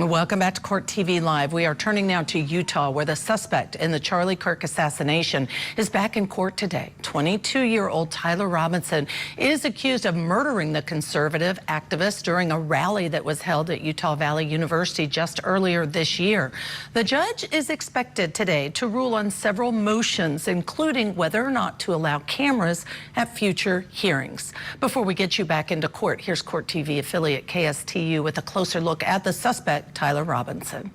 Welcome back to Court TV Live. We are turning now to Utah, where the suspect in the Charlie Kirk assassination is back in court today. 22-year-old Tyler Robinson is accused of murdering the conservative activist during a rally that was held at Utah Valley University just earlier this year. The judge is expected today to rule on several motions, including whether or not to allow cameras at future hearings. Before we get you back into court, here's Court TV affiliate KSTU with a closer look at the suspect, Tyler Robinson.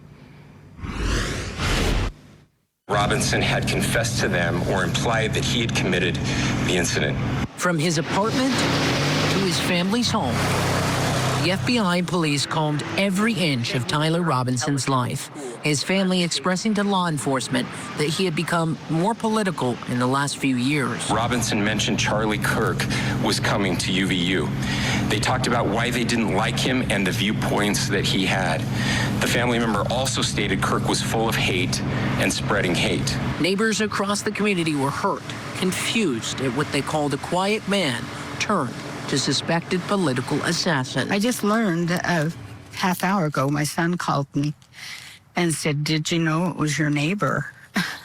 Robinson had confessed to them or implied that he had committed the incident. From his apartment to his family's home, the FBI police combed every inch of Tyler Robinson's life, his family expressing to law enforcement that he had become more political in the last few years. Robinson mentioned Charlie Kirk was coming to UVU. They talked about why they didn't like him and the viewpoints that he had. The family member also stated Kirk was full of hate and spreading hate. Neighbors across the community were hurt, confused at what they called a quiet man turned to suspected political assassin. I just learned a half hour ago, my son called me and said, "Did you know it was your neighbor?"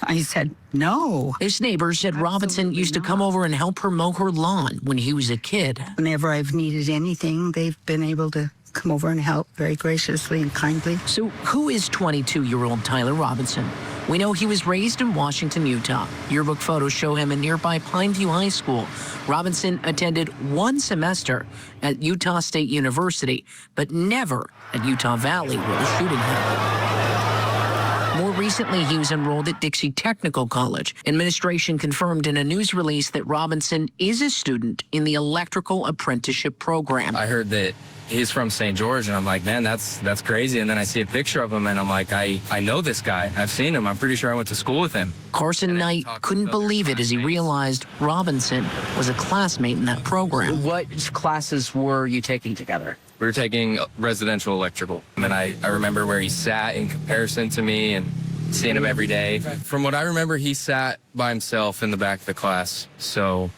I said, "No." His neighbor said Robinson used to come over and help her mow her lawn when he was a kid. Whenever I've needed anything, they've been able to come over and help very graciously and kindly. So who is 22-year-old Tyler Robinson? We know he was raised in Washington, Utah. Yearbook photos show him in nearby Pineview High School. Robinson attended one semester at Utah State University, but never at Utah Valley, where the shooting happened. More recently, he was enrolled at Dixie Technical College. Administration confirmed in a news release that Robinson is a student in the electrical apprenticeship program. I heard that he's from St. George, and I'm like, man, that's crazy. And then I see a picture of him, and I'm like, I know this guy. I've seen him. I'm pretty sure I went to school with him. Carson Knight couldn't believe it as he realized Robinson was a classmate in that program. What classes were you taking together? We were taking residential electrical. And I remember where he sat in comparison to me and seeing him every day. From what I remember, he sat by himself in the back of the class. So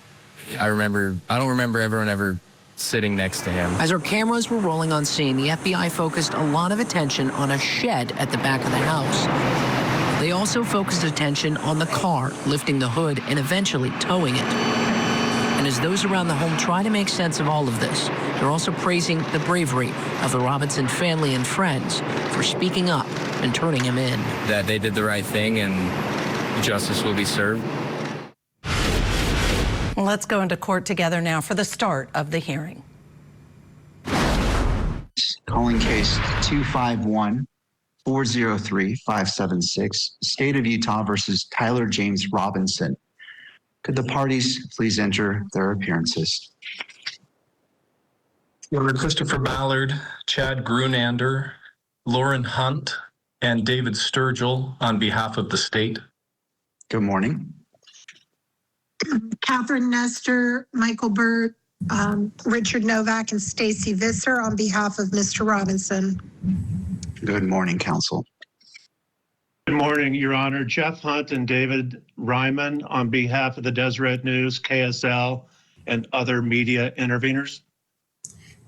I don't remember everyone ever sitting next to him. As our cameras were rolling on scene, the FBI focused a lot of attention on a shed at the back of the house. They also focused attention on the car, lifting the hood and eventually towing it. And as those around the home try to make sense of all of this, they're also praising the bravery of the Robinson family and friends for speaking up and turning him in. That they did the right thing and justice will be served. Let's go into court together now for the start of the hearing. Calling case 251-403-576, State of Utah versus Tyler James Robinson. Could the parties please enter their appearances? Governor Christopher Ballard, Chad Grunander, Lauren Hunt, and David Sturgill on behalf of the state. Good morning. Catherine Nestor, Michael Burt, Richard Novak, and Stacy Visser on behalf of Mr. Robinson. Good morning, counsel. Good morning, Your Honor. Jeff Hunt and David Ryman on behalf of the Deseret News, KSL, and other media interveners.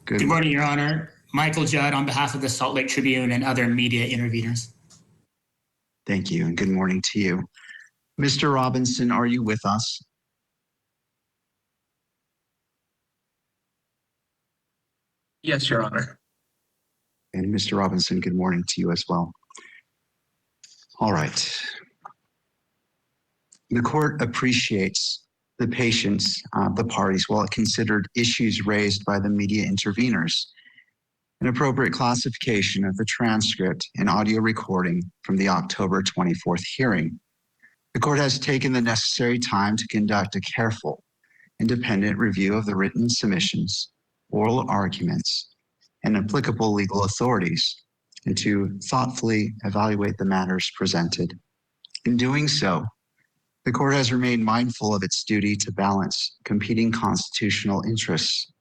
Good morning, Your Honor. Michael Judd on behalf of the Salt Lake Tribune and other media interveners. Thank you, and good morning to you. Mr. Robinson, are you with us? Yes, Your Honor. And Mr. Robinson, good morning to you as well. All right. The court appreciates the patience of the parties while it considered issues raised by the media interveners. An appropriate classification of the transcript and audio recording from the October 24th hearing. The court has taken the necessary time to conduct a careful, independent review of the written submissions, oral arguments, and applicable legal authorities, and to thoughtfully evaluate the matters presented. In doing so, the court has remained mindful of its duty to balance competing constitutional interests.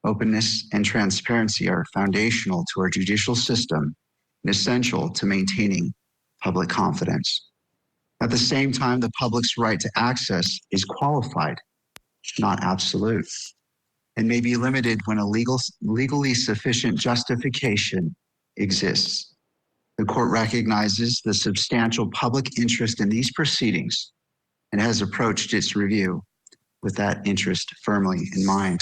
Openness and transparency are foundational to our judicial system and essential to maintaining public confidence. At the same time, the public's right to access is qualified, not absolute, and may be limited when a legally sufficient justification exists. The court recognizes the substantial public interest in these proceedings and has approached its review with that interest firmly in mind.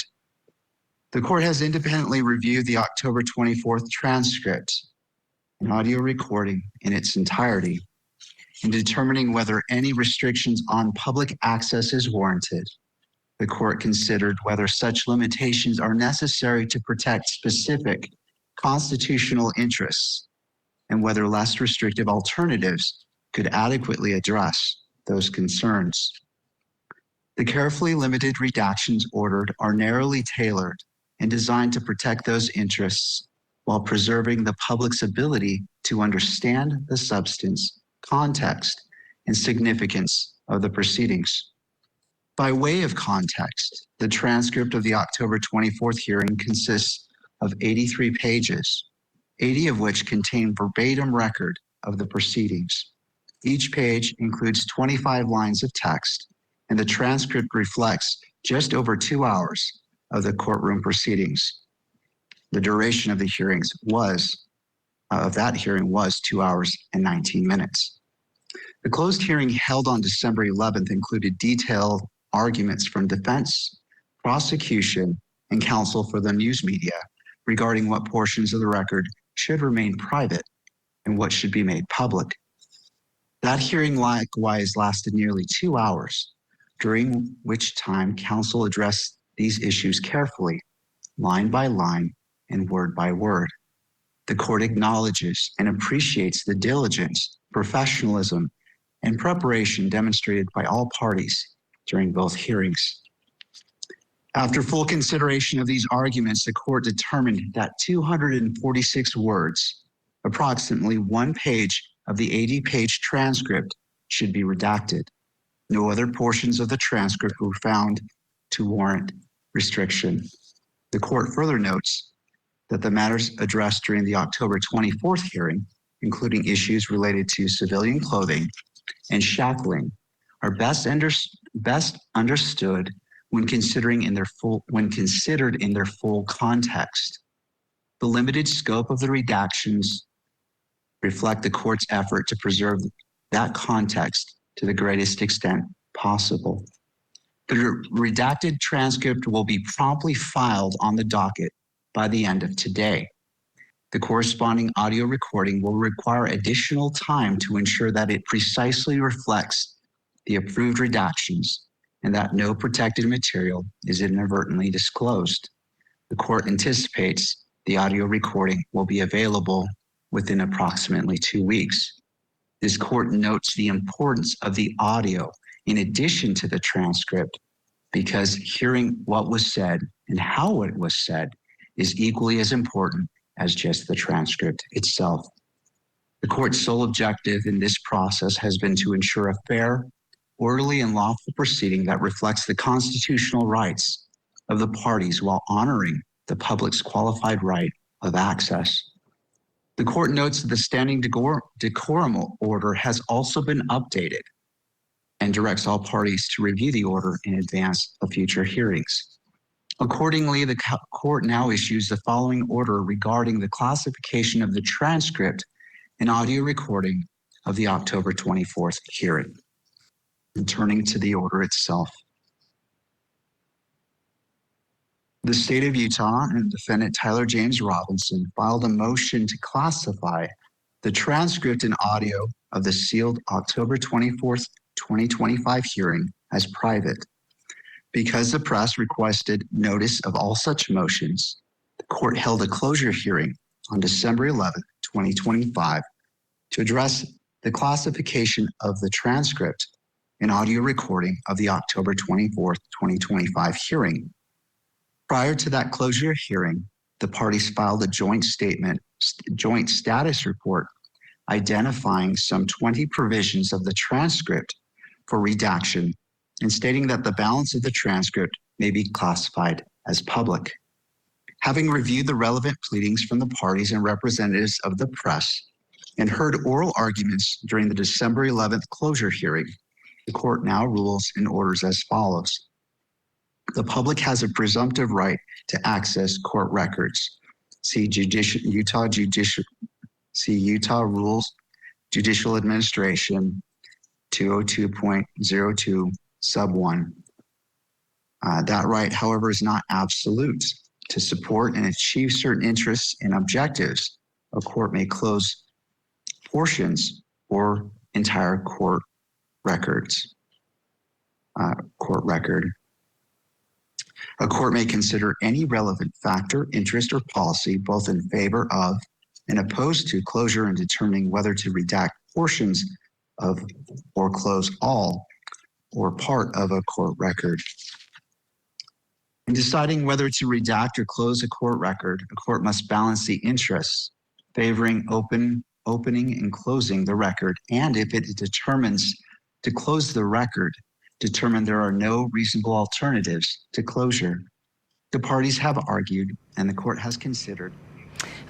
The court has independently reviewed the October 24th transcript and audio recording in its entirety in determining whether any restrictions on public access is warranted. The court considered whether such limitations are necessary to protect specific constitutional interests and whether less restrictive alternatives could adequately address those concerns. The carefully limited redactions ordered are narrowly tailored and designed to protect those interests while preserving the public's ability to understand the substance, context, and significance of the proceedings. By way of context, the transcript of the October 24th hearing consists of 83 pages, 80 of which contain verbatim record of the proceedings. Each page includes 25 lines of text, and the transcript reflects just over 2 hours of the courtroom proceedings. The duration of the hearings was 2 hours and 19 minutes. The closed hearing held on December 11th included detailed arguments from defense, prosecution, and counsel for the news media regarding what portions of the record should remain private and what should be made public. That hearing likewise lasted nearly 2 hours, during which time counsel addressed these issues carefully, line by line and word by word. The court acknowledges and appreciates the diligence, professionalism, and preparation demonstrated by all parties during both hearings. After full consideration of these arguments, the court determined that 246 words, approximately 1 page of the 80-page transcript, should be redacted. No other portions of the transcript were found to warrant restriction. The court further notes that the matters addressed during the October 24th hearing, including issues related to civilian clothing and shackling, are best understood when considered in their full context. The limited scope of the redactions reflect the court's effort to preserve that context to the greatest extent possible. The redacted transcript will be promptly filed on the docket by the end of today. The corresponding audio recording will require additional time to ensure that it precisely reflects the approved redactions and that no protected material is inadvertently disclosed. The court anticipates the audio recording will be available within approximately 2 weeks. This court notes the importance of the audio in addition to the transcript because hearing what was said and how it was said is equally as important as just the transcript itself. The court's sole objective in this process has been to ensure a fair, orderly, and lawful proceeding that reflects the constitutional rights of the parties while honoring the public's qualified right of access. The court notes that the standing decorum order has also been updated and directs all parties to review the order in advance of future hearings. Accordingly, the court now issues the following order regarding the classification of the transcript and audio recording of the October 24th hearing. And turning to the order itself. The state of Utah and defendant Tyler James Robinson filed a motion to classify the transcript and audio of the sealed October 24th, 2025 hearing as private. Because the press requested notice of all such motions, the court held a closure hearing on December 11th, 2025 to address the classification of the transcript and audio recording of the October 24th, 2025 hearing. Prior to that closure hearing, the parties filed a joint status report identifying some 20 provisions of the transcript for redaction and stating that the balance of the transcript may be classified as public. Having reviewed the relevant pleadings from the parties and representatives of the press and heard oral arguments during the December 11th closure hearing, the court now rules and orders as follows. The public has a presumptive right to access court records. See Utah Judicial See Utah Rules, Judicial Administration 202.02 sub 1. That right, however, is not absolute. To support and achieve certain interests and objectives, a court may close portions or entire court records. Court record. A court may consider any relevant factor, interest, or policy, both in favor of and opposed to closure, in determining whether to redact portions of or close all or part of a court record. In deciding whether to redact or close a court record, a court must balance the interests favoring opening and closing the record, and if it determines to close the record, determine there are no reasonable alternatives to closure. The parties have argued, and the court has considered.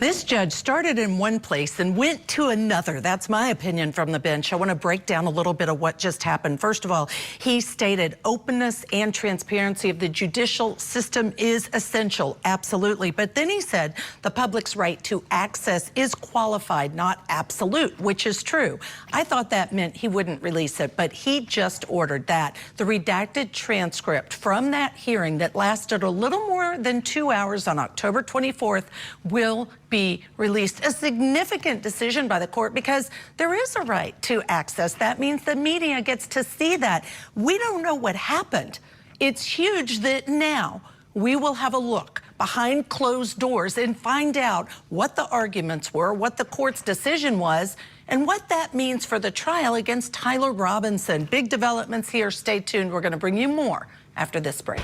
This judge started in one place and went to another. That's my opinion from the bench. I want to break down a little bit of what just happened. First of all, he stated openness and transparency of the judicial system is essential. Absolutely. But then he said the public's right to access is qualified, not absolute, which is true. I thought that meant he wouldn't release it, but he just ordered that. The redacted transcript from that hearing that lasted a little more than 2 hours on October 24th will be released. A significant decision by the court because there is a right to access. That means the media gets to see that. We don't know what happened. It's huge that now we will have a look behind closed doors and find out what the arguments were, what the court's decision was, and what that means for the trial against Tyler Robinson. Big developments here. Stay tuned. We're going to bring you more after this break.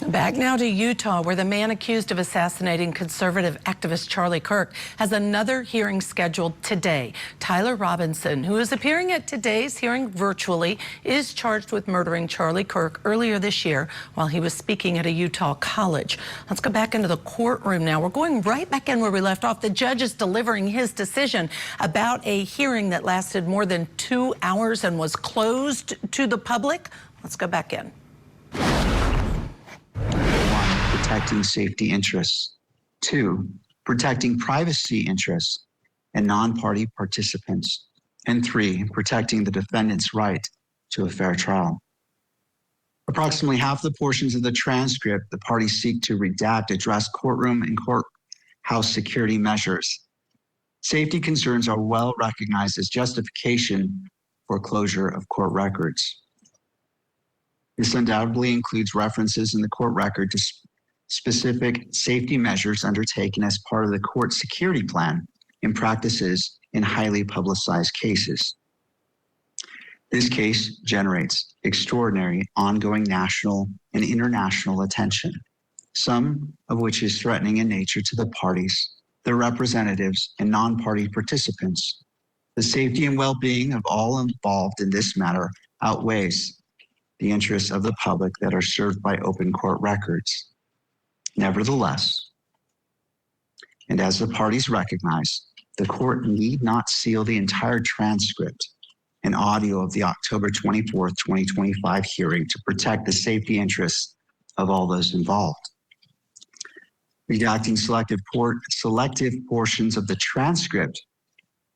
Back now to Utah, where the man accused of assassinating conservative activist Charlie Kirk has another hearing scheduled today. Tyler Robinson, who is appearing at today's hearing virtually, is charged with murdering Charlie Kirk earlier this year while he was speaking at a Utah college. Let's go back into the courtroom now. We're going right back in where we left off. The judge is delivering his decision about a hearing that lasted more than 2 hours and was closed to the public. Let's go back in. Protecting safety interests. 2, protecting privacy interests and non-party participants. And 3, protecting the defendant's right to a fair trial. Approximately half the portions of the transcript the parties seek to redact address courtroom and courthouse security measures. Safety concerns are well recognized as justification for closure of court records. This undoubtedly includes references in the court record to specific safety measures undertaken as part of the court security plan and practices in highly publicized cases. This case generates extraordinary ongoing national and international attention, some of which is threatening in nature to the parties, their representatives, and non-party participants. The safety and well-being of all involved in this matter outweighs the interests of the public that are served by open court records. Nevertheless, and as the parties recognize, the court need not seal the entire transcript and audio of the October 24th, 2025 hearing to protect the safety interests of all those involved. Redacting selective portions of the transcript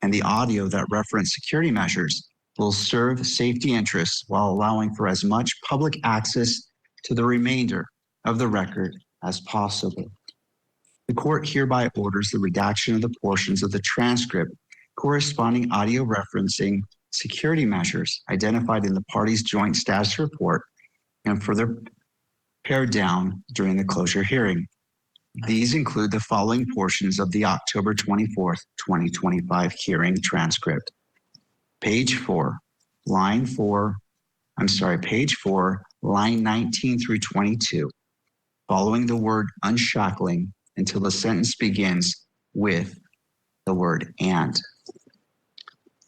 and the audio that reference security measures will serve safety interests while allowing for as much public access to the remainder of the record as possible. The court hereby orders the redaction of the portions of the transcript corresponding audio referencing security measures identified in the parties' joint status report and further pared down during the closure hearing. These include the following portions of the October 24th, 2025 hearing transcript. Page 4, line 19 through 22. Following the word unshackling until the sentence begins with the word and.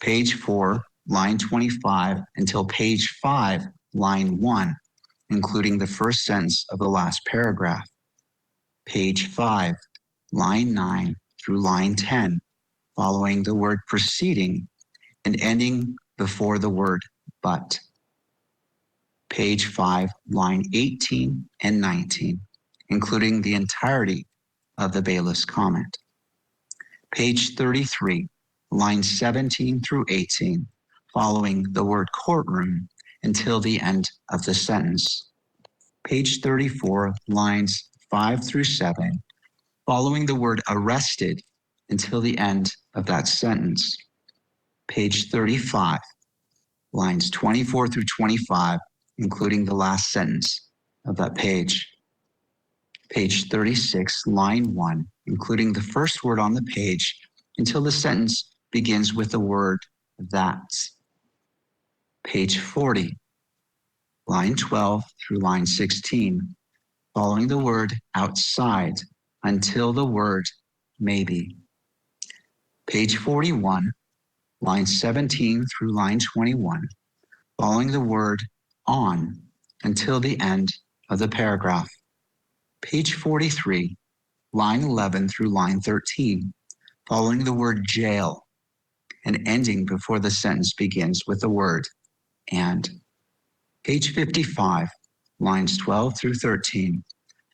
Page 4, line 25 until page 5, line 1, including the first sentence of the last paragraph. Page 5, line 9 through line 10, following the word proceeding and ending before the word but. Page 5, line 18 and 19, including the entirety of the bailiff's comment. Page 33, lines 17 through 18, following the word courtroom until the end of the sentence. Page 34, lines 5 through 7, following the word arrested until the end of that sentence. Page 35, lines 24 through 25, including the last sentence of that page. Page 36, line 1, including the first word on the page until the sentence begins with the word that. Page 40, line 12 through line 16, following the word outside until the word maybe. Page 41, line 17 through line 21, following the word on until the end of the paragraph. Page 43, line 11 through line 13, following the word jail and ending before the sentence begins with the word and. Page 55, lines 12 through 13,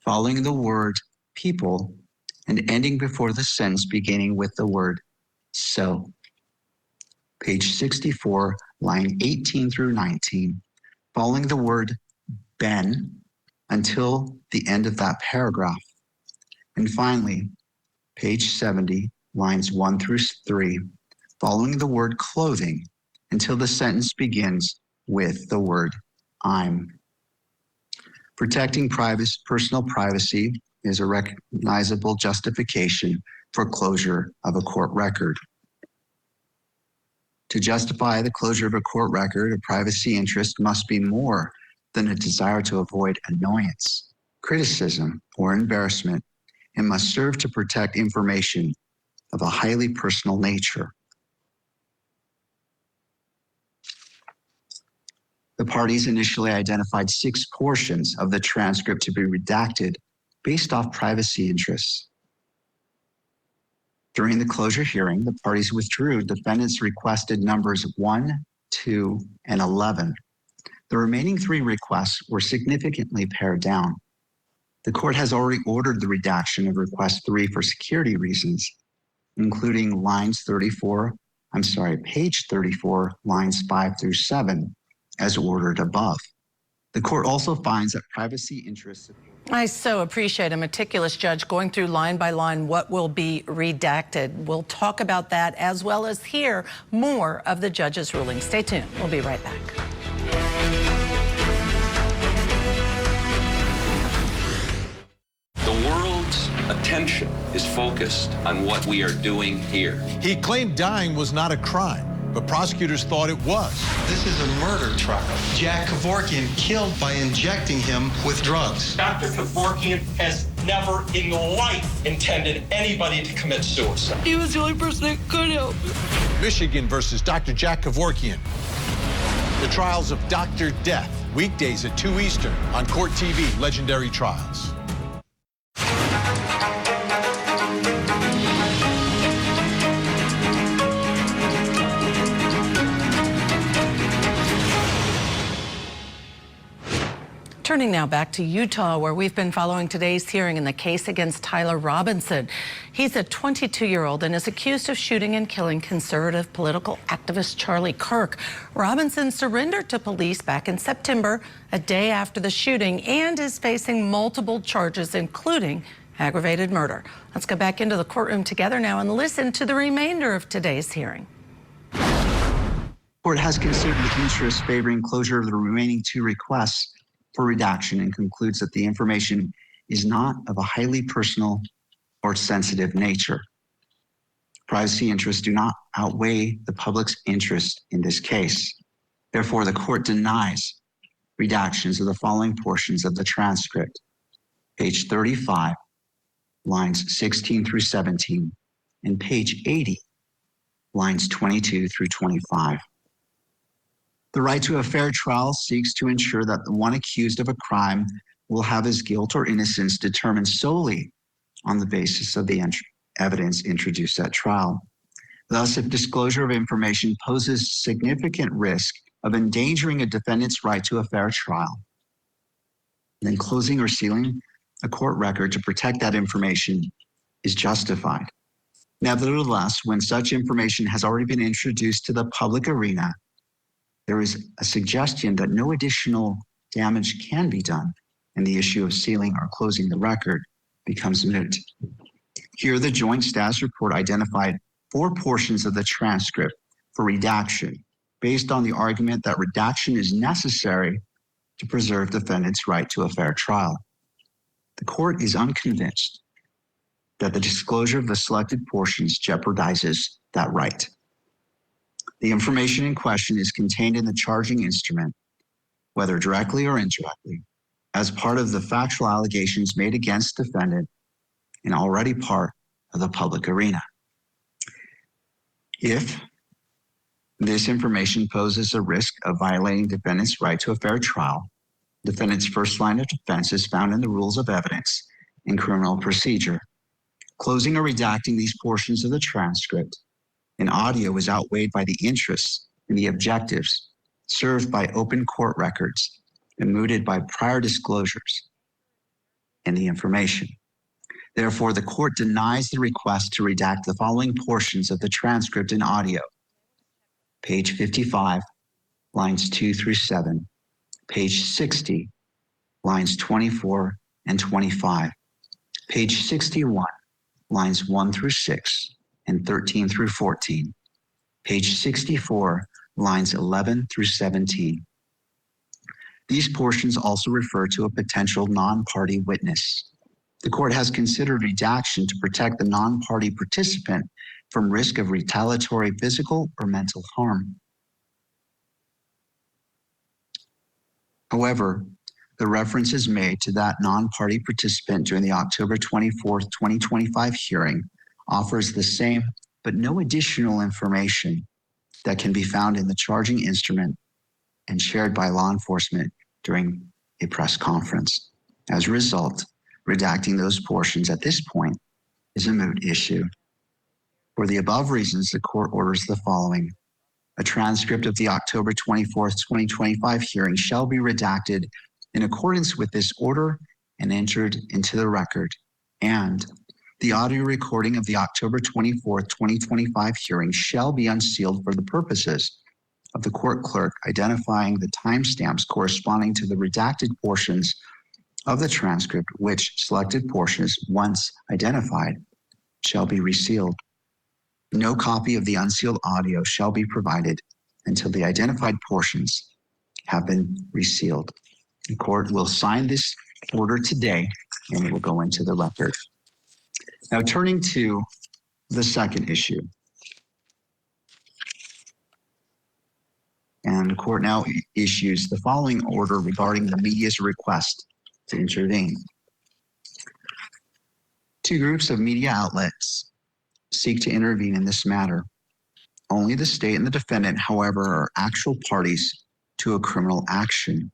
following the word people and ending before the sentence beginning with the word so. Page 64, line 18 through 19, following the word Ben until the end of that paragraph. And finally, page 70, lines 1 through 3, following the word clothing until the sentence begins with the word I'm. Protecting personal privacy is a recognizable justification for closure of a court record. To justify the closure of a court record, a privacy interest must be more than a desire to avoid annoyance, criticism, or embarrassment, and must serve to protect information of a highly personal nature. The parties initially identified 6 portions of the transcript to be redacted based off privacy interests. During the closure hearing, the parties withdrew defendants' requested numbers 1, 2, and 11. The remaining 3 requests were significantly pared down. The court has already ordered the redaction of request 3 for security reasons, including page 34, lines 5 through 7, as ordered above. The court also finds that privacy interests. I so appreciate a meticulous judge going through line by line what will be redacted. We'll talk about that as well as hear more of the judge's ruling. Stay tuned. We'll be right back. The world's attention is focused on what we are doing here. He claimed dying was not a crime, but prosecutors thought it was. This is a murder trial. Jack Kevorkian killed by injecting him with drugs. Dr. Kevorkian has never in life intended anybody to commit suicide. He was the only person that could help. Michigan versus Dr. Jack Kevorkian. The trials of Dr. Death, weekdays at 2 Eastern on Court TV, Legendary Trials. Turning now back to Utah, where we've been following today's hearing in the case against Tyler Robinson. He's a 22-year-old and is accused of shooting and killing conservative political activist Charlie Kirk. Robinson surrendered to police back in September, a day after the shooting, and is facing multiple charges, including aggravated murder. Let's go back into the courtroom together now and listen to the remainder of today's hearing. The court has considered the interest favoring closure of the remaining 2 requests for redaction and concludes that the information is not of a highly personal or sensitive nature. Privacy interests do not outweigh the public's interest in this case. Therefore, the court denies redactions of the following portions of the transcript: page 35, lines 16 through 17, and page 80, lines 22 through 25. The right to a fair trial seeks to ensure that the one accused of a crime will have his guilt or innocence determined solely on the basis of the evidence introduced at trial. Thus, if disclosure of information poses significant risk of endangering a defendant's right to a fair trial, then closing or sealing a court record to protect that information is justified. Nevertheless, when such information has already been introduced to the public arena, there is a suggestion that no additional damage can be done, and the issue of sealing or closing the record becomes moot. Here, the Joint Status Report identified 4 portions of the transcript for redaction, based on the argument that redaction is necessary to preserve defendant's right to a fair trial. The court is unconvinced that the disclosure of the selected portions jeopardizes that right. The information in question is contained in the charging instrument, whether directly or indirectly, as part of the factual allegations made against defendant and already part of the public arena. If this information poses a risk of violating defendant's right to a fair trial, defendant's first line of defense is found in the rules of evidence and criminal procedure. Closing or redacting these portions of the transcript in audio is outweighed by the interests and the objectives served by open court records and mooted by prior disclosures in the information. Therefore, the court denies the request to redact the following portions of the transcript in audio: page 55, lines 2 through 7, page 60, lines 24 and 25, page 61, lines 1 through 6 and 13 through 14, page 64, lines 11 through 17. These portions also refer to a potential non-party witness. The court has considered redaction to protect the non-party participant from risk of retaliatory physical or mental harm. However, the reference is made to that non-party participant during the October 24th, 2025 hearing offers the same but no additional information that can be found in the charging instrument and shared by law enforcement during a press conference. As a result, redacting those portions at this point is a moot issue. For the above reasons, the court orders the following: a transcript of the October 24th, 2025 hearing shall be redacted in accordance with this order and entered into the record, and the audio recording of the October 24th, 2025 hearing shall be unsealed for the purposes of the court clerk identifying the timestamps corresponding to the redacted portions of the transcript, which selected portions, once identified, shall be resealed. No copy of the unsealed audio shall be provided until the identified portions have been resealed. The court will sign this order today, and it will go into the record. Now, turning to the second issue. And the court now issues the following order regarding the media's request to intervene. 2 groups of media outlets seek to intervene in this matter. Only the state and the defendant, however, are actual parties to a criminal action.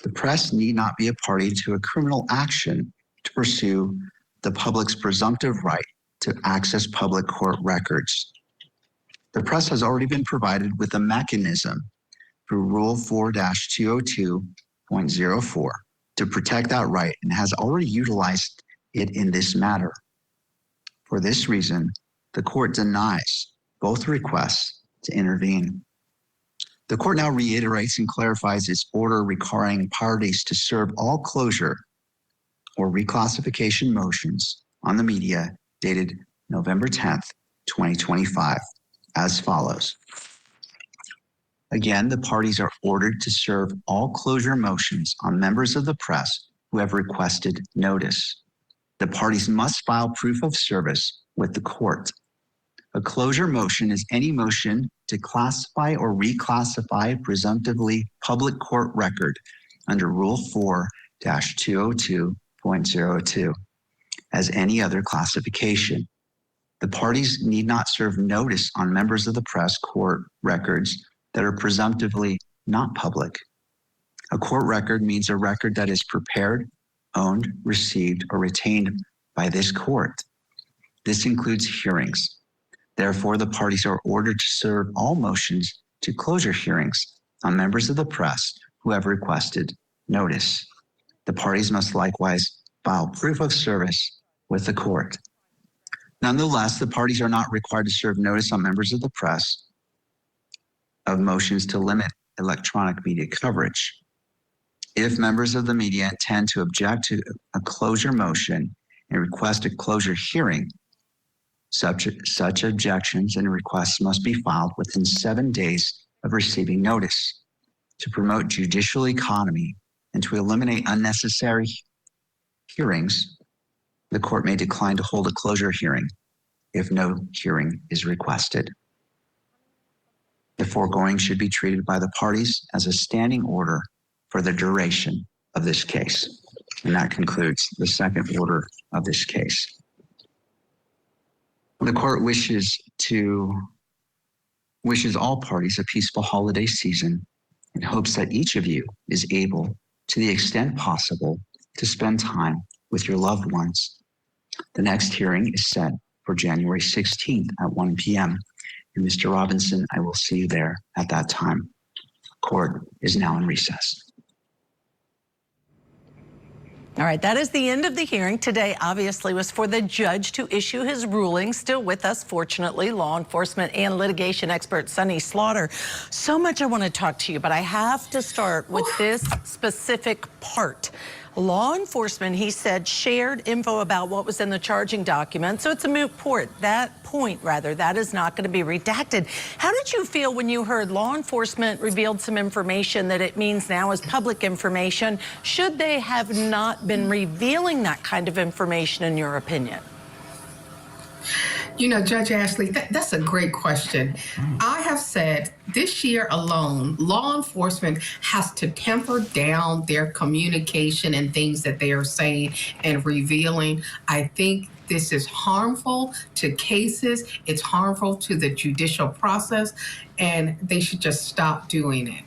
The press need not be a party to a criminal action to pursue the public's presumptive right to access public court records. The press has already been provided with a mechanism through Rule 4-202.04 to protect that right and has already utilized it in this matter. For this reason, the court denies both requests to intervene. The court now reiterates and clarifies its order requiring parties to serve all closure or reclassification motions on the media dated November 10th, 2025, as follows. Again, the parties are ordered to serve all closure motions on members of the press who have requested notice. The parties must file proof of service with the court. A closure motion is any motion to classify or reclassify a presumptively public court record under Rule 4-202.02 as any other classification. The parties need not serve notice on members of the press court records that are presumptively not public. A court record means a record that is prepared, owned, received, or retained by this court. This includes hearings. Therefore, the parties are ordered to serve all motions to closure hearings on members of the press who have requested notice. The parties must likewise file proof of service with the court. Nonetheless, the parties are not required to serve notice on members of the press of motions to limit electronic media coverage. If members of the media intend to object to a closure motion and request a closure hearing, such objections and requests must be filed within 7 days of receiving notice. To promote judicial economy and to eliminate unnecessary hearings, the court may decline to hold a closure hearing if no hearing is requested. The foregoing should be treated by the parties as a standing order for the duration of this case. And that concludes the second order of this case. The court wishes all parties a peaceful holiday season and hopes that each of you is able, to the extent possible, to spend time with your loved ones. The next hearing is set for January 16th at 1 p.m. And Mr. Robinson, I will see you there at that time. Court is now in recess. All right, that is the end of the hearing. Today, obviously, was for the judge to issue his ruling. Still with us, fortunately, law enforcement and litigation expert Sonny Slaughter. So much I want to talk to you, but I have to start with this specific part. Law enforcement, he said, shared info about what was in the charging document, so it's a moot point. That is not going to be redacted. How did you feel when you heard law enforcement revealed some information that it means now is public information? Should they have not been revealing that kind of information, in your opinion? You know, Judge Ashley, that's a great question. I have said this year alone, law enforcement has to temper down their communication and things that they are saying and revealing. I think this is harmful to cases. It's harmful to the judicial process, and they should just stop doing it.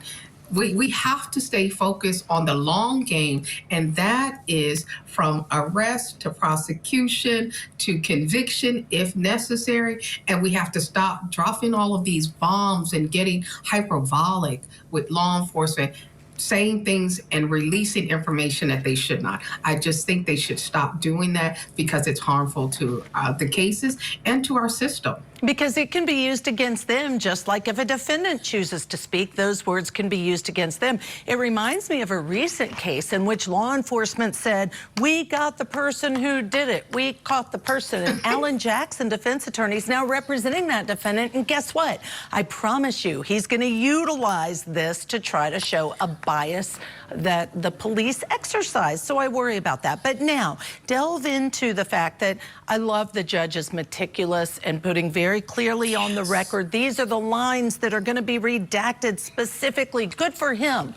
We have to stay focused on the long game, and that is from arrest to prosecution to conviction if necessary. And we have to stop dropping all of these bombs and getting hyperbolic with law enforcement, saying things and releasing information that they should not. I just think they should stop doing that because it's harmful to the cases and to our system. Because it can be used against them, just like if a defendant chooses to speak, those words can be used against them. It reminds me of a recent case in which law enforcement said, we got the person who did it. We caught the person. And Alan Jackson, defense attorney, is now representing that defendant. And guess what? I promise you, he's going to utilize this to try to show a bias that the police exercise. So I worry about that. But now, delve into the fact that I love the judge is meticulous and putting very clearly on the record, these are the lines that are going to be redacted specifically. Good for him.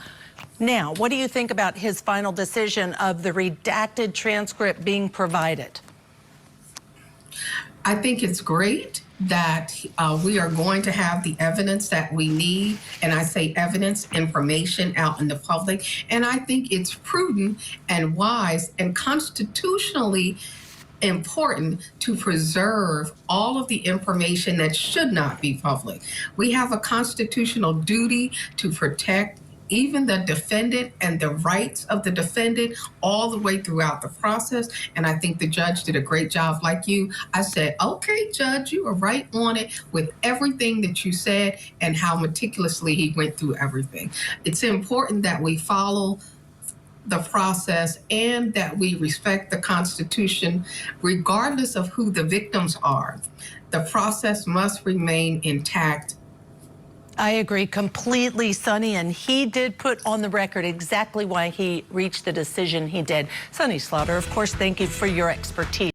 Now, what do you think about his final decision of the redacted transcript being provided? I think it's great that we are going to have the evidence that we need. And I say evidence, information out in the public. And I think it's prudent and wise and constitutionally important to preserve all of the information that should not be public. We have a constitutional duty to protect even the defendant and the rights of the defendant all the way throughout the process. And I think the judge did a great job. Like you, I said, okay, Judge, you were right on it with everything that you said and how meticulously he went through everything. It's important that we follow the process and that we respect the Constitution, regardless of who the victims are. The process must remain intact. I agree completely, Sonny, and he did put on the record exactly why he reached the decision he did. Sonny Slaughter, of course, thank you for your expertise.